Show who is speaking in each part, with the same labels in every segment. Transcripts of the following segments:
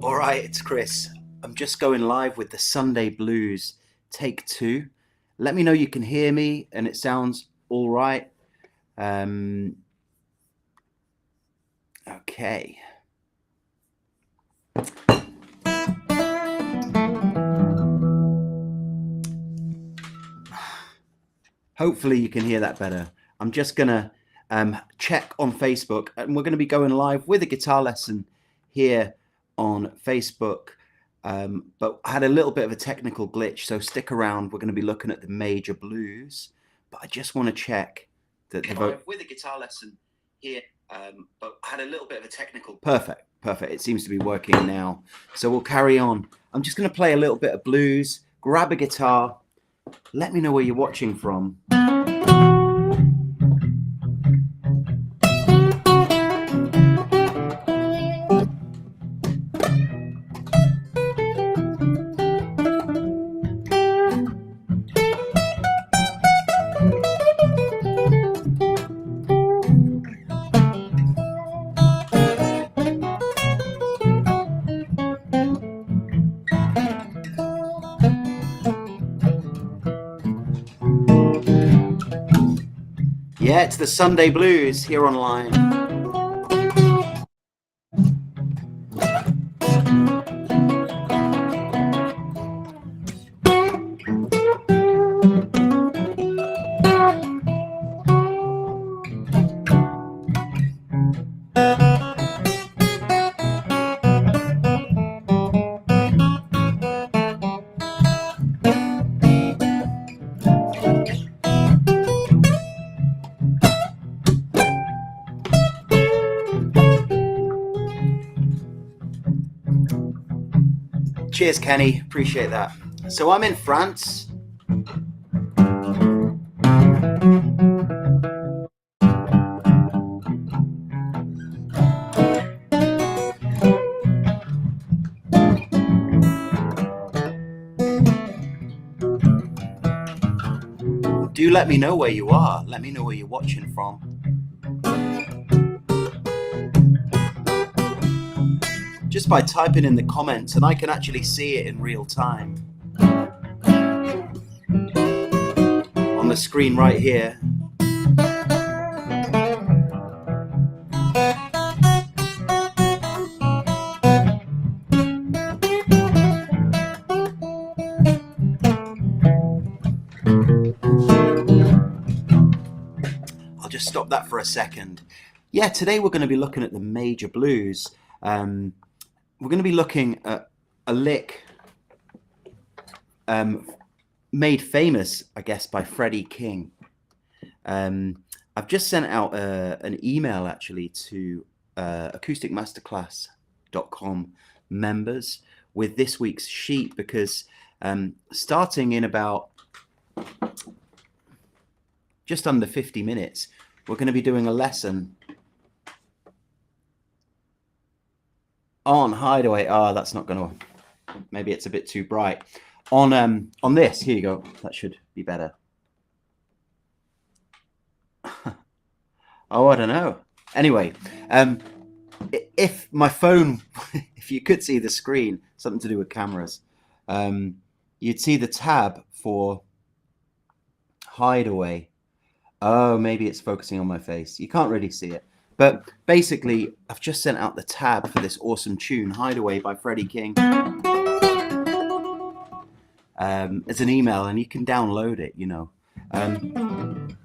Speaker 1: All right, it's Chris. I'm just going live with the Sunday Blues, take 2. Let me know you can hear me and it sounds all right. Okay. Hopefully you can hear that better. I'm just going to check on Facebook, and we're going to be going live with a guitar lesson here on Facebook. But I had a little bit of a technical glitch, so stick around. We're going to be looking at the major blues, but I just want to check that the vote with a guitar lesson here. But I had a little bit of a technical. Perfect. It seems to be working now. So we'll carry on. I'm just going to play a little bit of blues. Grab a guitar. Let me know where you're watching from. Yeah, it's the Sunday Blues here online. Cheers, Kenny. Appreciate that. So I'm in France. Do let me know where you are. Let me know where you're watching from. Just by typing in the comments, and I can actually see it in real time on the screen right here. I'll just stop that for a second. Yeah, today we're going to be looking at the major blues. We're going to be looking at a lick made famous, I guess, by Freddie King. I've just sent out an email actually to acousticmasterclass.com members with this week's sheet, because starting in about just under 50 minutes, we're going to be doing a lesson on Hideaway. That's not going to, maybe it's a bit too bright. On this, here you go. That should be better. Oh, I don't know. Anyway, if my phone, if you could see the screen, something to do with cameras, you'd see the tab for Hideaway. Oh, maybe it's focusing on my face. You can't really see it. But basically, I've just sent out the tab for this awesome tune, Hideaway by Freddie King, as an email, and you can download it, you know. And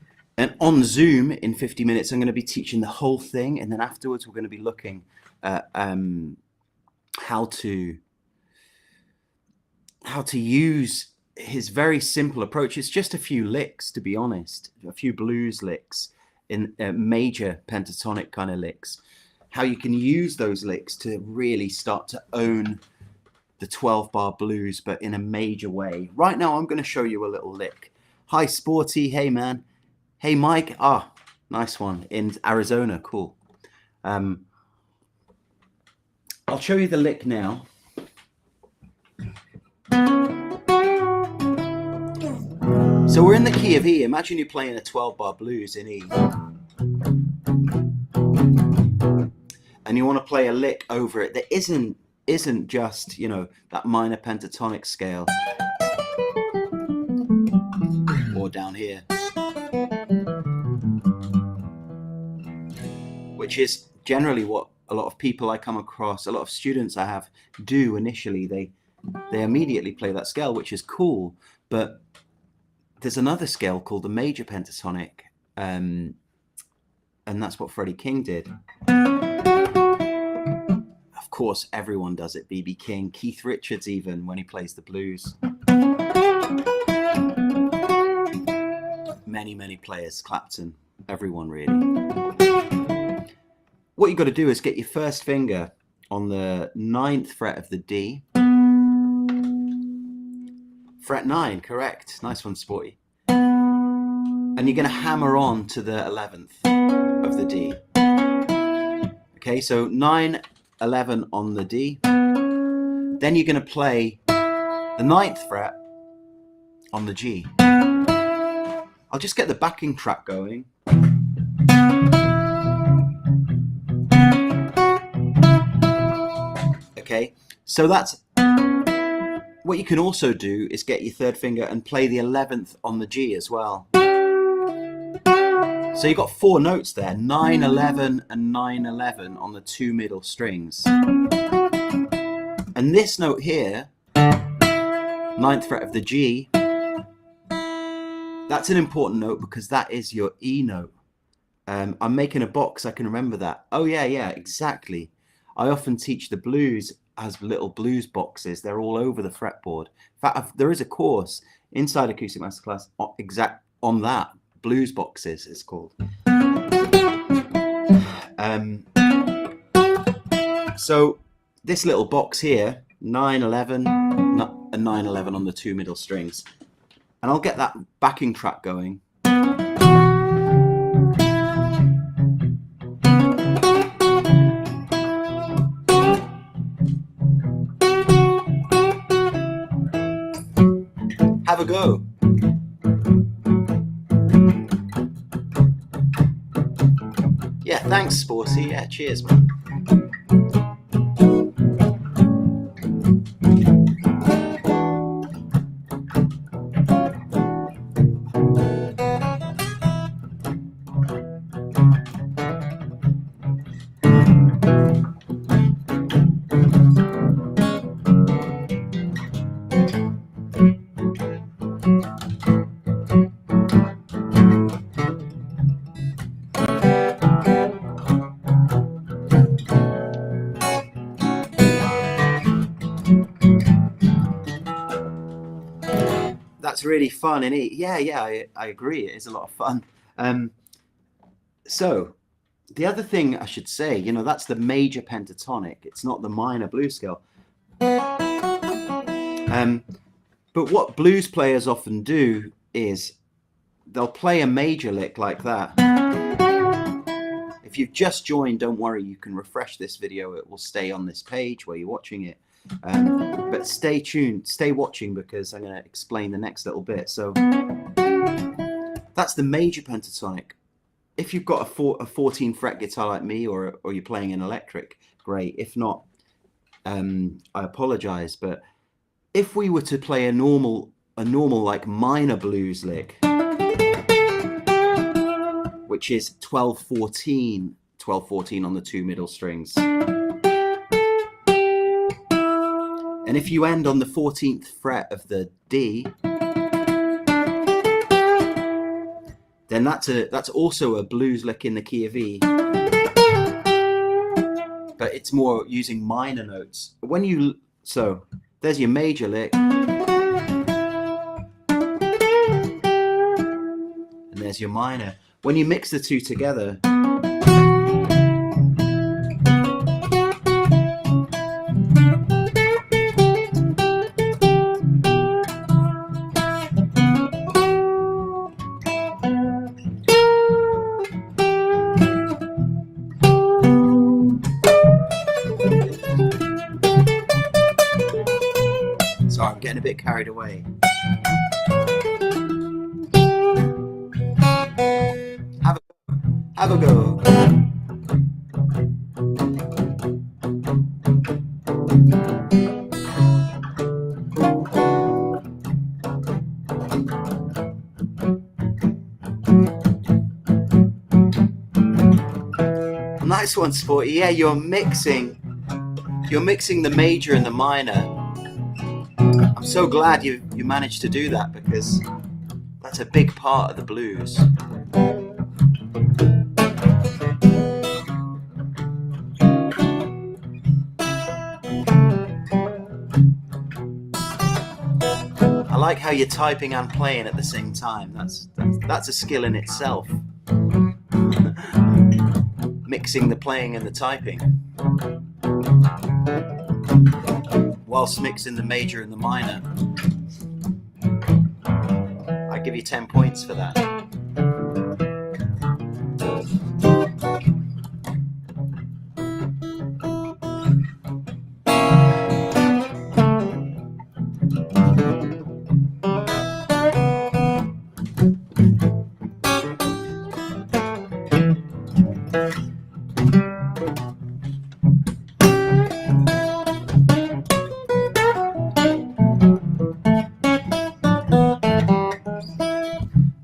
Speaker 1: on Zoom in 50 minutes, I'm going to be teaching the whole thing, and then afterwards we're going to be looking at how to use his very simple approach. It's just a few licks, to be honest, a few blues licks, in major pentatonic kind of licks, how you can use those licks to really start to own the 12-bar blues, but in a major way. Right now, I'm going to show you a little lick. Hi, Sporty. Hey, man. Hey, Mike. Nice one. In Arizona. Cool. I'll show you the lick now. So we're in the key of E. Imagine you're playing a 12-bar blues in E. And you want to play a lick over it that isn't isn't just, you know, that minor pentatonic scale, or down here, which is generally what a lot of people I come across, a lot of students I have, do initially. They immediately play that scale, which is cool, but there's another scale called the major pentatonic, and that's what Freddie King did. Of course, everyone does it. B.B. King, Keith Richards, even when he plays the blues. Many players, Clapton, everyone really. What you got to do is get your first finger on the 9th fret of the D. Fret 9, correct. Nice one, Sporty. And you're going to hammer on to the 11th of the D. Okay, so 9, 11 on the D. Then you're going to play the 9th fret on the G. I'll just get the backing track going. Okay, so that's what you can also do, is get your 3rd finger and play the 11th on the G as well. So you've got 4 notes there, 9, 11 and 9, 11 on the 2 middle strings. And this note here, 9th fret of the G, that's an important note because that is your E note. I'm making a box, I can remember that. Oh yeah, exactly. I often teach the blues as little blues boxes. They're all over the fretboard. In fact, there is a course inside Acoustic Masterclass on that. Blues boxes it's called. So this little box here, 9, 11 and 9, 11 on the 2 middle strings. And I'll get that backing track going. Have a go. Yeah, thanks, Sporty. Yeah, cheers, man. That's really fun, and yeah, I agree. It is a lot of fun. So the other thing I should say, you know, that's the major pentatonic. It's not the minor blues scale. But what blues players often do is they'll play a major lick like that. If you've just joined, don't worry, you can refresh this video. It will stay on this page where you're watching it. But stay tuned, stay watching, because I'm going to explain the next little bit. So that's the major pentatonic. If you've got a 14 fret guitar like me, or you're playing an electric, great. If not, I apologize. But if we were to play a normal like minor blues lick, which is 12-14 on the 2 middle strings. And if you end on the 14th fret of the D, then that's also a blues lick in the key of E. But it's more using minor notes. So there's your major lick. And there's your minor. When you mix the two together, sorry, I'm getting a bit carried away. Have a go. Nice one, Sporty. Yeah, you're mixing the major and the minor. I'm so glad you managed to do that, because that's a big part of the blues. I like how you're typing and playing at the same time. That's a skill in itself. Mixing the playing and the typing, whilst mixing the major and the minor. I give you 10 points for that.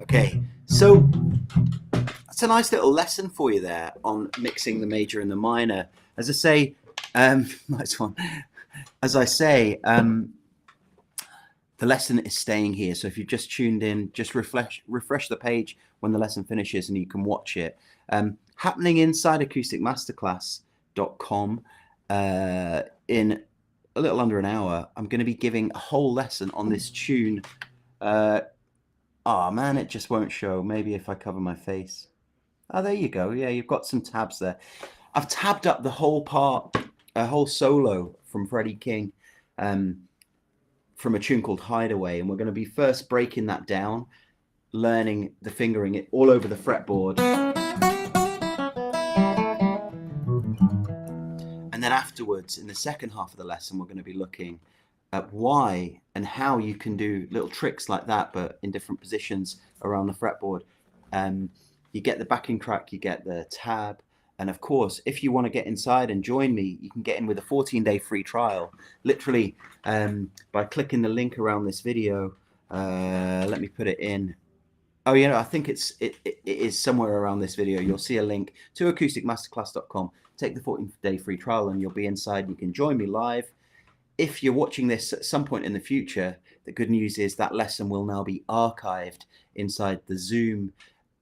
Speaker 1: Okay, so that's a nice little lesson for you there on mixing the major and the minor. As I say, nice one. As I say, the lesson is staying here. So if you've just tuned in, just refresh the page when the lesson finishes and you can watch it. Happening inside acousticmasterclass.com in a little under an hour, I'm going to be giving a whole lesson on this tune. Oh man, it just won't show. Maybe if I cover my face. Oh, there you go. Yeah, you've got some tabs there. I've tabbed up the whole part, a whole solo from Freddie King, from a tune called Hideaway, and we're going to be first breaking that down, learning the fingering it all over the fretboard, and then afterwards, in the second half of the lesson, we're going to be looking at why and how you can do little tricks like that, but in different positions around the fretboard. You get the backing track, you get the tab, and of course, if you want to get inside and join me, you can get in with a 14-day free trial, literally by clicking the link around this video. Let me put it in. Oh, you know, I think it is somewhere around this video. You'll see a link to acousticmasterclass.com. Take the 14-day free trial and you'll be inside. You can join me live. If you're watching this at some point in the future, the good news is that lesson will now be archived inside the Zoom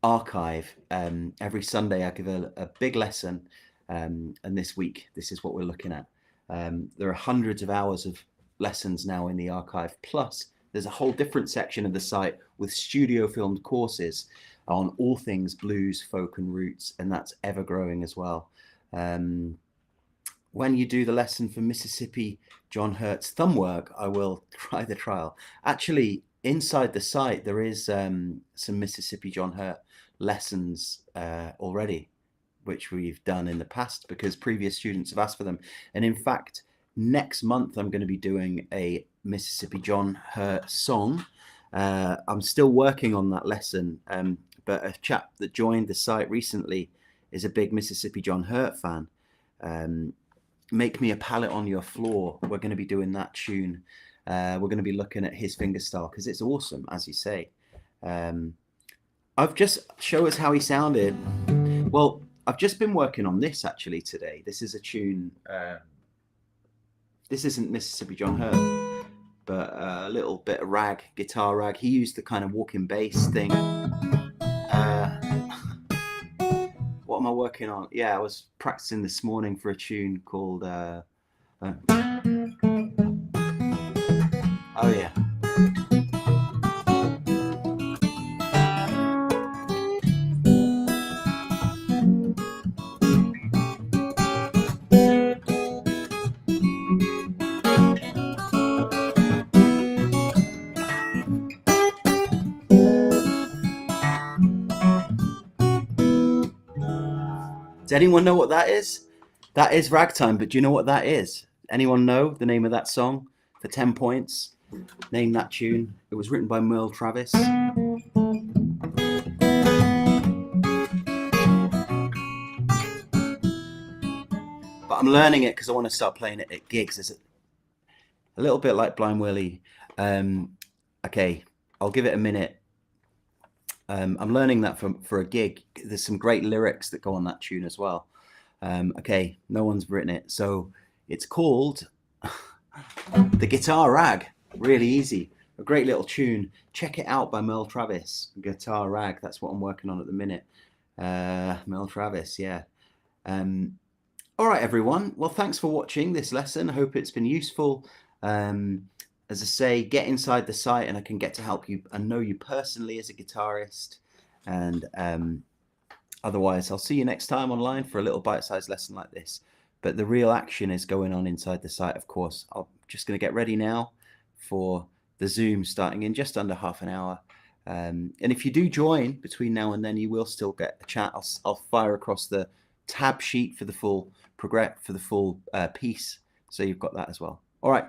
Speaker 1: archive. Every Sunday I give a big lesson, and this week this is what we're looking at. There are hundreds of hours of lessons now in the archive, plus there's a whole different section of the site with studio filmed courses on all things blues, folk and roots, and that's ever growing as well. When you do the lesson for Mississippi John Hurt's thumb work, I will try the trial. Actually, inside the site, there is some Mississippi John Hurt lessons already, which we've done in the past because previous students have asked for them. And in fact, next month, I'm going to be doing a Mississippi John Hurt song. I'm still working on that lesson, but a chap that joined the site recently is a big Mississippi John Hurt fan. Make Me a Palette on Your Floor. We're going to be doing that tune. We're going to be looking at his fingerstyle because it's awesome, as you say. I've just show us how he sounded. Well, I've just been working on this actually today. This is a tune. This isn't Mississippi John Hurt, but a little bit of rag, guitar rag. He used the kind of walking bass thing. What am I working on? Yeah, I was practicing this morning for a tune called oh yeah. Does anyone know what that is? That is ragtime, but do you know what that is? Anyone know the name of that song? For 10 points, name that tune. It was written by Merle Travis. But I'm learning it because I want to start playing it at gigs. It's a little bit like Blind Willie. Okay, I'll give it a minute. I'm learning that for a gig. There's some great lyrics that go on that tune as well. Okay, no one's written it. So it's called The Guitar Rag. Really easy. A great little tune. Check it out by Merle Travis. Guitar Rag. That's what I'm working on at the minute. Merle Travis, yeah. All right, everyone. Well, thanks for watching this lesson. I hope it's been useful. As I say, get inside the site and I can get to help you and know you personally as a guitarist. And otherwise, I'll see you next time online for a little bite-sized lesson like this. But the real action is going on inside the site, of course. I'm just going to get ready now for the Zoom starting in just under half an hour. And if you do join between now and then, you will still get a chat. I'll fire across the tab sheet for the full piece. So you've got that as well. All right.